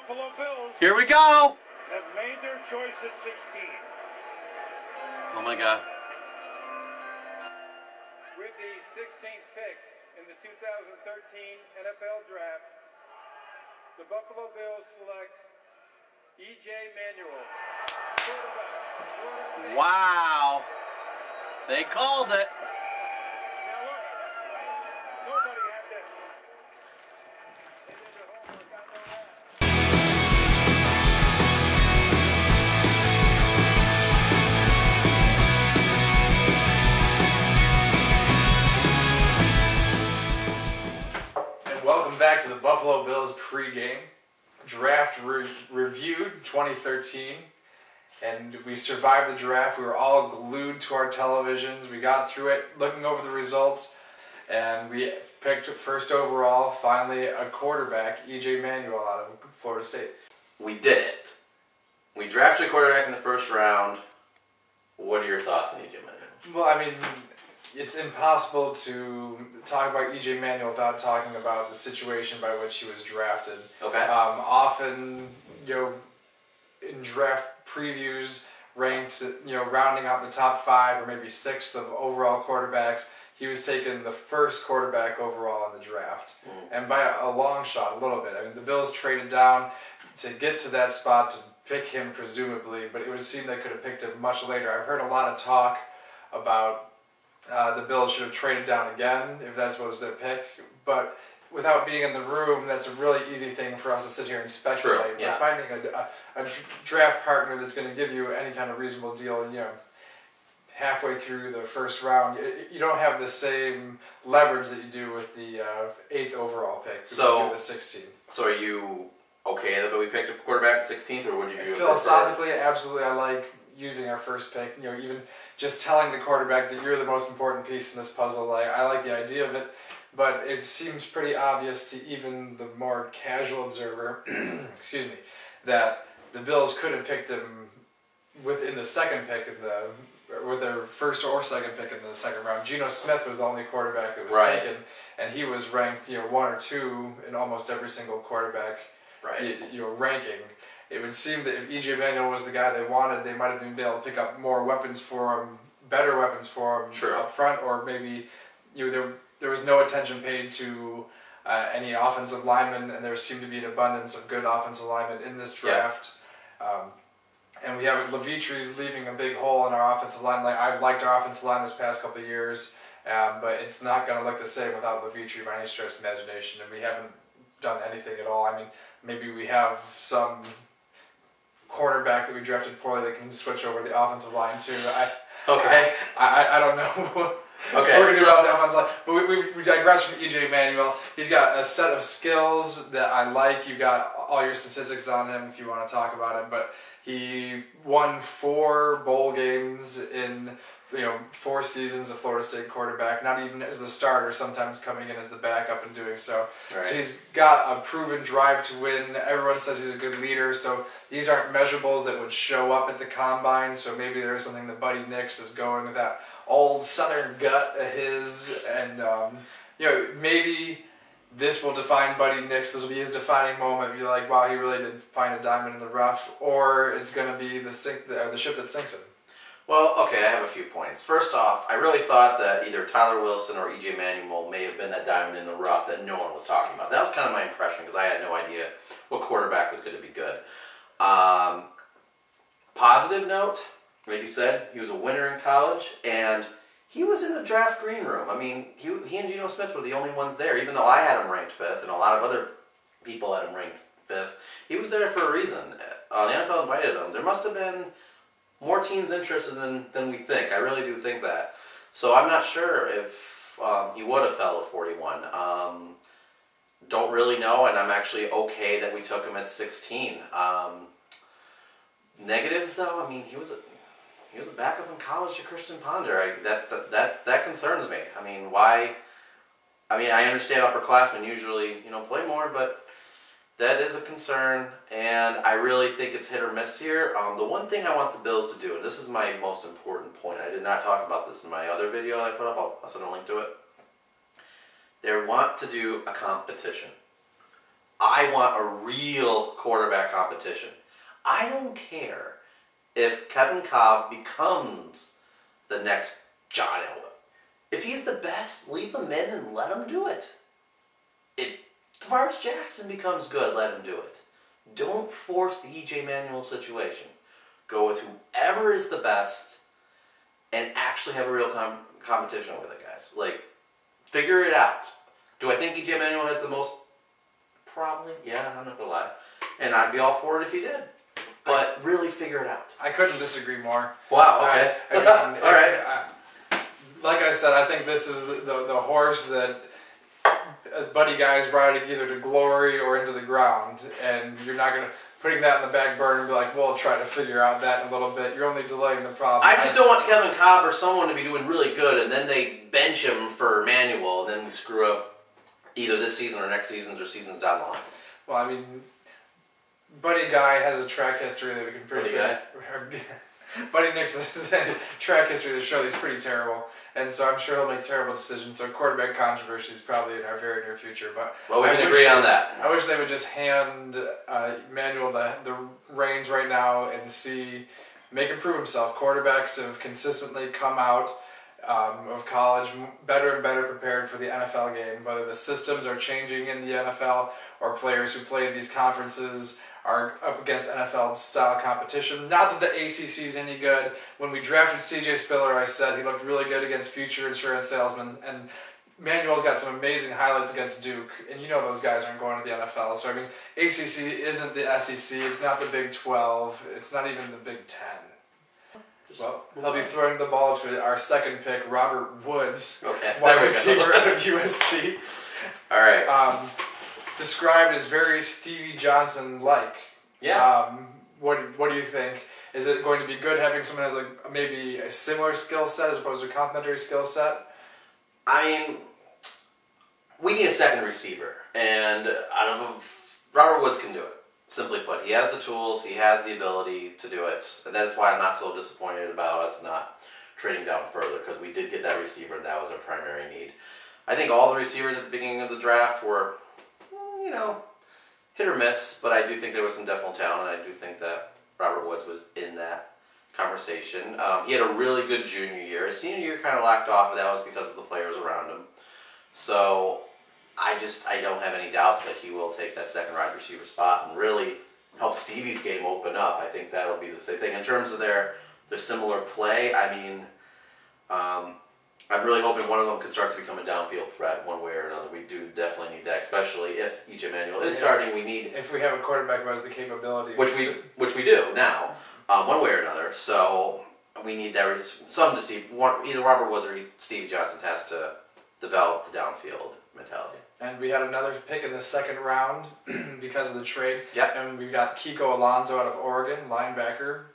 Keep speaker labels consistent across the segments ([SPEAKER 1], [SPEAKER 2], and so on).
[SPEAKER 1] Buffalo Bills
[SPEAKER 2] Here we go!
[SPEAKER 1] have made their choice at 16.
[SPEAKER 2] Oh my God.
[SPEAKER 3] With the 16th pick in the 2013 NFL Draft, the Buffalo Bills select EJ Manuel, quarterback, Florida State.
[SPEAKER 2] Wow. They called it.
[SPEAKER 1] Now look, nobody had this.
[SPEAKER 3] They did their homework, I know that.
[SPEAKER 4] And welcome back to the Buffalo Bills pregame draft review 2013. And we survived the draft. We were all glued to our televisions. We got through it, looking over the results, and we picked first overall, finally, a quarterback, EJ Manuel out of Florida State.
[SPEAKER 2] We did it. We drafted a quarterback in the first round. What are your thoughts on EJ Manuel?
[SPEAKER 4] Well, I mean, it's impossible to talk about EJ Manuel without talking about the situation by which he was drafted.
[SPEAKER 2] Okay.
[SPEAKER 4] Often, in draft previews, ranked, rounding out the top 5 or maybe 6th of overall quarterbacks, he was taken the first quarterback overall in the draft. And by a long shot, a little bit. I mean, the Bills traded down to get to that spot to pick him, presumably, but it would seem they could have picked him much later. I've heard a lot of talk about the Bills should have traded down again if that was their pick, but without being in the room, that's a really easy thing for us to sit here and speculate.
[SPEAKER 2] True, yeah.
[SPEAKER 4] But finding a draft partner that's going to give you any kind of reasonable deal, halfway through the first round, you don't have the same leverage that you do with the 8th overall pick.
[SPEAKER 2] So
[SPEAKER 4] the 16th.
[SPEAKER 2] So are you okay that we picked a quarterback at 16th, or would you do it?
[SPEAKER 4] Philosophically, absolutely, I like using our first pick. Even just telling the quarterback that you're the most important piece in this puzzle. I like the idea of it. But it seems pretty obvious to even the more casual observer, excuse me, that the Bills could have picked him within the second pick with their first or second pick in the second round. Geno Smith was the only quarterback that was taken, and he was ranked 1 or 2 in almost every single quarterback ranking. It would seem that if EJ Manuel was the guy they wanted, they might have been able to pick up more weapons for him, better weapons for him up front, or maybe there was no attention paid to any offensive linemen, and there seemed to be an abundance of good offensive linemen in this draft. And we have Levitre's leaving a big hole in our offensive line. I've liked our offensive line this past couple of years, but it's not going to look the same without Levitre by any stretch of the imagination, and we haven't done anything at all. I mean, maybe we have some cornerback that we drafted poorly that can switch over the offensive line too. I don't know.
[SPEAKER 2] Okay,
[SPEAKER 4] we're going to do about the offensive line. But we digress from EJ Manuel. He's got a set of skills that I like. You got all your statistics on him if you want to talk about it. But he won 4 bowl games in 4 seasons of Florida State quarterback. Not even as the starter, sometimes coming in as the backup and doing so.
[SPEAKER 2] Right. So
[SPEAKER 4] he's got a proven drive to win. Everyone says he's a good leader. So these aren't measurables that would show up at the combine. So maybe there's something that Buddy Nix is going with that old Southern gut of his, and maybe this will define Buddy Nix. This will be his defining moment. Be like, wow, he really did find a diamond in the rough, or it's going to be the ship that sinks him.
[SPEAKER 2] Well, okay, I have a few points. First off, I really thought that either Tyler Wilson or EJ Manuel may have been that diamond in the rough that no one was talking about. That was kind of my impression because I had no idea what quarterback was going to be good. Positive note, like you said, he was a winner in college, and he was in the draft green room. I mean, he and Geno Smith were the only ones there, even though I had him ranked 5th, and a lot of other people had him ranked 5th. He was there for a reason. The NFL invited him. There must have been more teams interested than we think. I really do think that. So I'm not sure if he would have fell at 41. Don't really know, and I'm actually okay that we took him at 16. Negatives, though, I mean, he was a backup in college to Christian Ponder. That concerns me. I mean, why? I mean, I understand upperclassmen usually, play more, but that is a concern, and I really think it's hit or miss here. The one thing I want the Bills to do, and this is my most important point, I did not talk about this in my other video that I put up, I'll send a link to it. They want to do a competition. I want a real quarterback competition. I don't care if Kevin Kolb becomes the next John Elway. If he's the best, leave him in and let him do it. If Tarvaris Jackson becomes good, let him do it. Don't force the EJ Manuel situation. Go with whoever is the best and actually have a real competition with it, guys. Like, figure it out. Do I think EJ Manuel has the most? Probably. Yeah, I'm not going to lie. And I'd be all for it if he did. But really figure it out.
[SPEAKER 4] I couldn't disagree more.
[SPEAKER 2] Wow, okay.
[SPEAKER 4] I mean,
[SPEAKER 2] all right.
[SPEAKER 4] Like I said, I think this is the horse that Buddy Guy's riding either to glory or into the ground. And you're not going to... Putting that in the back burner and be like, we'll try to figure out that in a little bit. You're only delaying the problem.
[SPEAKER 2] I just don't want Kevin Kolb or someone to be doing really good and then they bench him for Manuel and then we screw up either this season or next season's or seasons down the line.
[SPEAKER 4] Well, I mean, Buddy Guy has a track history that we can pretty say. Buddy Nix has a track history that shows he's pretty terrible. And so I'm sure he'll make terrible decisions. So quarterback controversy is probably in our very near future. But
[SPEAKER 2] well, we can agree on that.
[SPEAKER 4] I wish they would just hand Manuel the reins right now and make him prove himself. Quarterbacks have consistently come out of college better and better prepared for the NFL game. Whether the systems are changing in the NFL or players who play in these conferences are up against NFL-style competition. Not that the ACC is any good. When we drafted C.J. Spiller, I said he looked really good against future insurance salesmen, and Manuel's got some amazing highlights against Duke, and you know those guys aren't going to the NFL. So, I mean, ACC isn't the SEC, it's not the Big 12, it's not even the Big 10. Well, he'll be throwing the ball to our second pick, Robert Woods, wide receiver out of USC.
[SPEAKER 2] All right.
[SPEAKER 4] Described as very Stevie Johnson-like.
[SPEAKER 2] Yeah.
[SPEAKER 4] What do you think? Is it going to be good having someone who has like maybe a similar skill set as opposed to a complementary skill set?
[SPEAKER 2] I mean, we need a second receiver, and Robert Woods can do it. Simply put, he has the tools, he has the ability to do it, and that's why I'm not so disappointed about us not trading down further, because we did get that receiver, and that was our primary need. I think all the receivers at the beginning of the draft were, you know, hit or miss, but I do think there was some definite talent, and I do think that Robert Woods was in that conversation. He had a really good junior year. His senior year kind of lacked off, but that was because of the players around him. So I don't have any doubts that he will take that second wide receiver spot and really help Stevie's game open up. I think that'll be the same thing. In terms of their similar play, I mean, I'm really hoping one of them can start to become a downfield threat one way or another. We do definitely need that, especially if EJ Manuel is starting. We need,
[SPEAKER 4] if we have a quarterback who has the capability,
[SPEAKER 2] which we do now, one way or another. So we need that some to see. Either Robert Woods or Stevie Johnson has to develop the downfield mentality.
[SPEAKER 4] And we had another pick in the second round because of the trade.
[SPEAKER 2] Yep.
[SPEAKER 4] And we got Kiko Alonso out of Oregon, linebacker.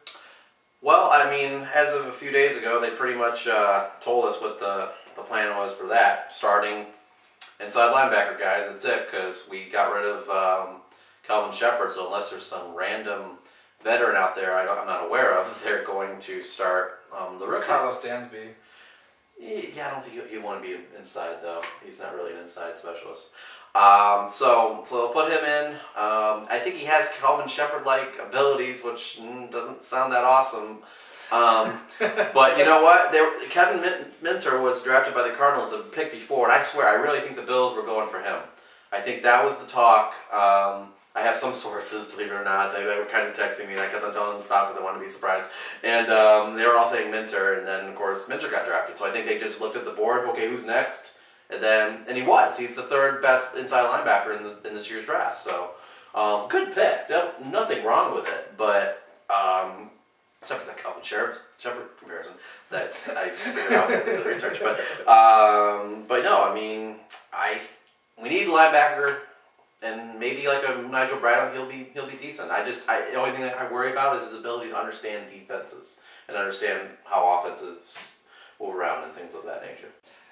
[SPEAKER 2] Well, I mean, as of a few days ago, they pretty much told us what the plan was for that. Starting inside linebacker, guys, that's it, because we got rid of Kelvin Sheppard, so unless there's some random veteran out there I'm not aware of, they're going to start the rookie.
[SPEAKER 4] Carlos Dansby.
[SPEAKER 2] Yeah, I don't think he'll want to be inside, though. He's not really an inside specialist. So they'll put him in. I think he has Calvin Sheppard-like abilities, which doesn't sound that awesome. But you know what? Kevin Minter was drafted by the Cardinals the pick before, and I swear, I really think the Bills were going for him. I think that was the talk. I have some sources, believe it or not, they were kind of texting me, and I kept on telling them to stop because I wanted to be surprised. And they were all saying Minter, and then, of course, Minter got drafted. So I think they just looked at the board, okay, who's next? And he was. He's the third best inside linebacker in this year's draft. So, good pick. Nothing wrong with it. But, except for that Calvin Sheppard comparison that I figured out with the research. But no, I mean, we need a linebacker. And maybe like a Nigel Bradham, he'll be decent. The only thing that I worry about is his ability to understand defenses and understand how offenses move around and things of that nature.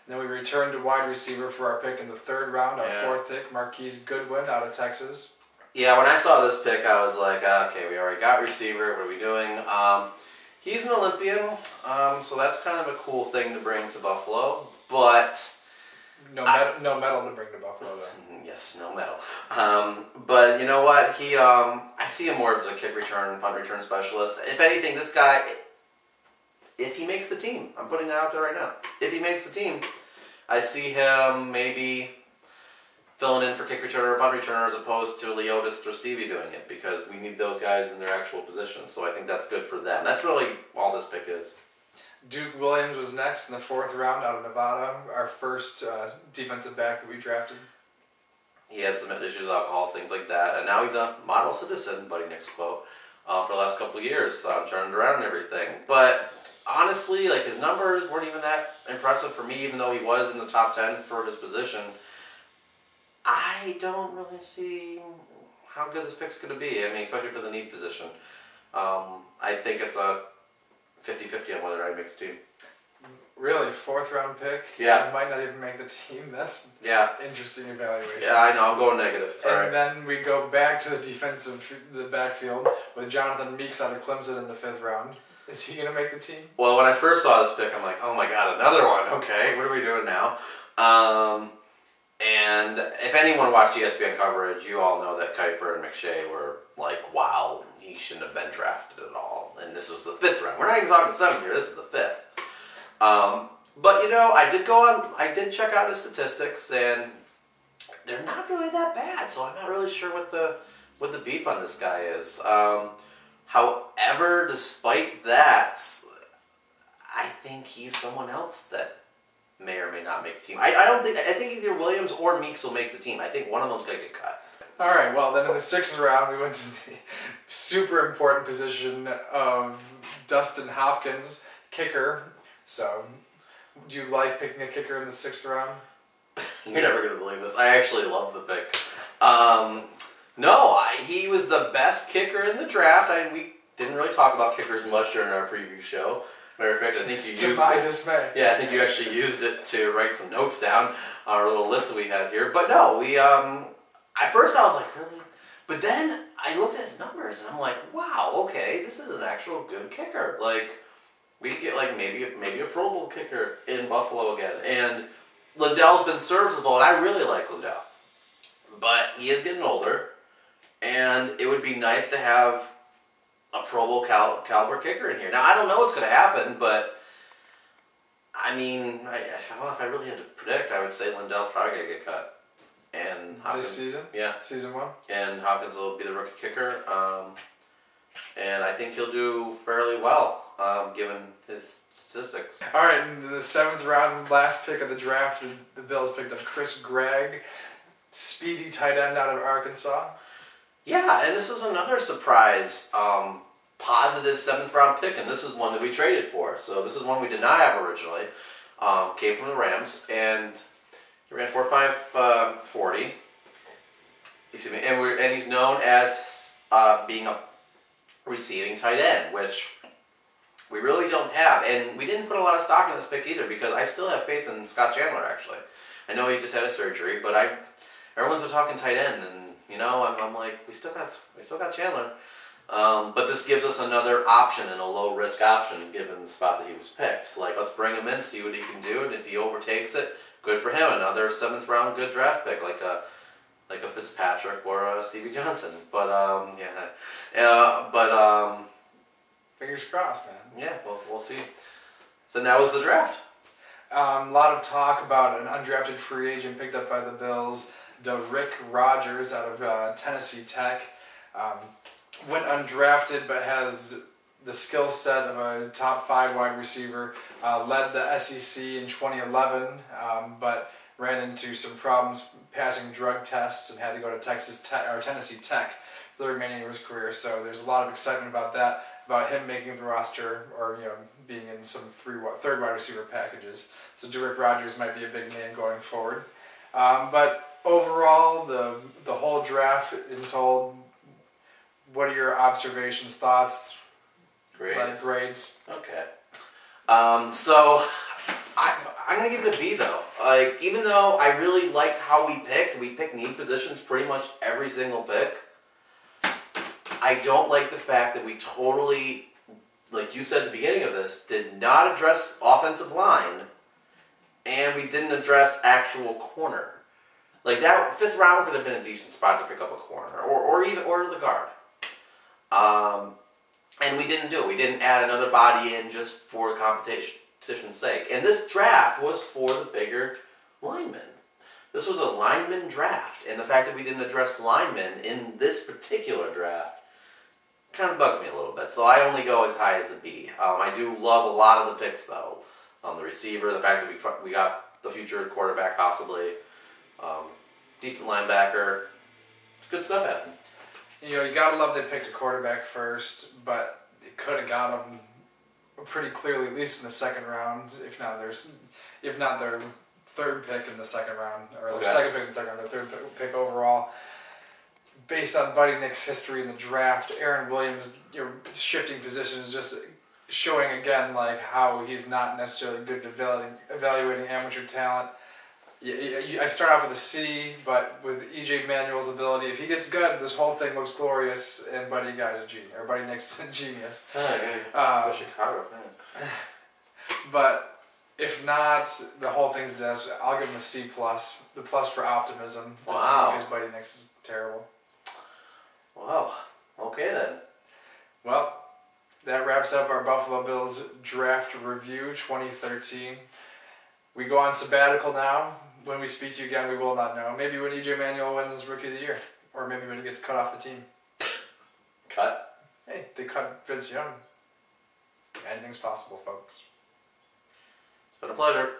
[SPEAKER 4] And then we return to wide receiver for our pick in the third round, our fourth pick, Marquise Goodwin out of Texas.
[SPEAKER 2] Yeah, when I saw this pick, I was like, okay, we already got receiver. What are we doing? He's an Olympian, so that's kind of a cool thing to bring to Buffalo, but
[SPEAKER 4] no medal to bring to Buffalo, though.
[SPEAKER 2] Yes, no medal. But you know what? I see him more as a kick return, punt return specialist. If anything, this guy, if he makes the team, I'm putting that out there right now. If he makes the team, I see him maybe filling in for kick returner or punt returner as opposed to Leotis or Stevie doing it, because we need those guys in their actual positions. So I think that's good for them. That's really all this pick is.
[SPEAKER 4] Duke Williams was next in the 4th round out of Nevada, our first defensive back that we drafted.
[SPEAKER 2] He had some issues with alcohol, things like that, and now he's a model citizen, Buddy Nick's quote, for the last couple of years, turned around and everything. But honestly, like, his numbers weren't even that impressive for me, even though he was in the top 10 for his position. I don't really see how good this pick's going to be. I mean, especially for the need position. I think it's a 50-50 on whether I mix team.
[SPEAKER 4] Really? 4th round pick?
[SPEAKER 2] Yeah.
[SPEAKER 4] You might not even make the team. That's interesting evaluation.
[SPEAKER 2] Yeah, I know. I'm going negative. Sorry.
[SPEAKER 4] And then we go back to the backfield with Jonathan Meeks out of Clemson in the 5th round. Is he going to make the team?
[SPEAKER 2] Well, when I first saw this pick, I'm like, oh my god, another one. Okay, what are we doing now? And if anyone watched ESPN coverage, you all know that Kuiper and McShay were like, wow, he shouldn't have been drafted at all. And this was the 5th round. We're not even talking 7th here. This is the 5th. But you know, I did check out his statistics, and they're not really that bad. So I'm not really sure what the beef on this guy is. However, despite that, I think he's someone else that may or may not make the team. I think either Williams or Meeks will make the team. I think one of them's going to get cut.
[SPEAKER 4] All right, well, then in the 6th round, we went to the super important position of Dustin Hopkins, kicker. So, do you like picking a kicker in the 6th round?
[SPEAKER 2] You're never going to believe this. I actually love the pick. He was the best kicker in the draft. We didn't really talk about kickers much during our preview show. Matter of fact, I think you used it.
[SPEAKER 4] To my dismay.
[SPEAKER 2] Yeah, I think you actually used it to write some notes down, our little list that we had here. But no, at first I was like, really? But then I looked at his numbers and I'm like, wow, okay, this is an actual good kicker. Like, we could get like maybe a Pro Bowl kicker in Buffalo again. And Lindell's been serviceable, and I really like Lindell. But he is getting older, and it would be nice to have a Pro Bowl caliber kicker in here. Now, I don't know what's going to happen, but I mean, if I really had to predict, I would say Lindell's probably going to get cut. And Hopkins,
[SPEAKER 4] this season?
[SPEAKER 2] Yeah.
[SPEAKER 4] Season 1?
[SPEAKER 2] And Hopkins will be the rookie kicker. And I think he'll do fairly well, given his statistics.
[SPEAKER 4] All right, in the 7th round, last pick of the draft, the Bills picked up Chris Gragg, speedy tight end out of Arkansas.
[SPEAKER 2] Yeah, and this was another surprise, positive 7th round pick, and this is one that we traded for. So this is one we did not have originally. Came from the Rams, and he ran 4.5 40. Excuse me, and he's known as being a receiving tight end, which we really don't have, and we didn't put a lot of stock in this pick either, because I still have faith in Scott Chandler. Actually, I know he just had a surgery, but everyone's been talking tight end, and you know, I'm like, we still got Chandler. But this gives us another option and a low risk option given the spot that he was picked. Like, let's bring him in, see what he can do, and if he overtakes it, good for him. Another 7th round good draft pick, like a Fitzpatrick or a Stevie Johnson. But
[SPEAKER 4] Fingers crossed, man.
[SPEAKER 2] Yeah, we'll see. So that was the draft.
[SPEAKER 4] A lot of talk about an undrafted free agent picked up by the Bills, Rick Rogers out of Tennessee Tech. Went undrafted but has the skill set of a top 5 wide receiver. Led the SEC in 2011, but ran into some problems passing drug tests and had to go to Tennessee Tech for the remaining of his career. So there's a lot of excitement about that, about him making the roster, or being in some third wide receiver packages. So Rick Rogers might be a big name going forward. But overall, the whole draft in total, what are your observations, thoughts, grades?
[SPEAKER 2] Okay. So I'm gonna give it a B though. Like, even though I really liked how we picked need positions pretty much every single pick. I don't like the fact that we totally, like you said at the beginning of this, did not address offensive line, and we didn't address actual corner. Like that 5th round could have been a decent spot to pick up a corner or the guard. And we didn't do it. We didn't add another body in just for competition's sake. And this draft was for the bigger linemen. This was a lineman draft, and the fact that we didn't address linemen in this particular draft kind of bugs me a little bit. So I only go as high as a B. I do love a lot of the picks, though. The receiver, the fact that we got the future quarterback possibly, decent linebacker, good stuff happened.
[SPEAKER 4] You know, you gotta love they picked a quarterback first, but they could have got him pretty clearly, at least in the 2nd round, if not their 3rd pick in the 2nd round, or their 2nd pick in the 2nd round, their 3rd pick overall. Based on Buddy Nick's history in the draft, Aaron Williams, shifting positions, just showing again like how he's not necessarily good at evaluating amateur talent. I start off with a C, but with EJ Manuel's ability, if he gets good, this whole thing looks glorious, and Buddy Nick's a genius.
[SPEAKER 2] For Chicago, man.
[SPEAKER 4] But if not, the whole thing's dead. I'll give him a C+. The plus for optimism.
[SPEAKER 2] Wow.
[SPEAKER 4] The C because Buddy Nick's is terrible.
[SPEAKER 2] Wow. Okay then.
[SPEAKER 4] Well, that wraps up our Buffalo Bills draft review 2013. We go on sabbatical now. When we speak to you again, we will not know. Maybe when EJ Manuel wins his Rookie of the Year. Or maybe when he gets cut off the team.
[SPEAKER 2] Cut?
[SPEAKER 4] Hey, they cut Vince Young. Anything's possible, folks.
[SPEAKER 2] It's been a pleasure.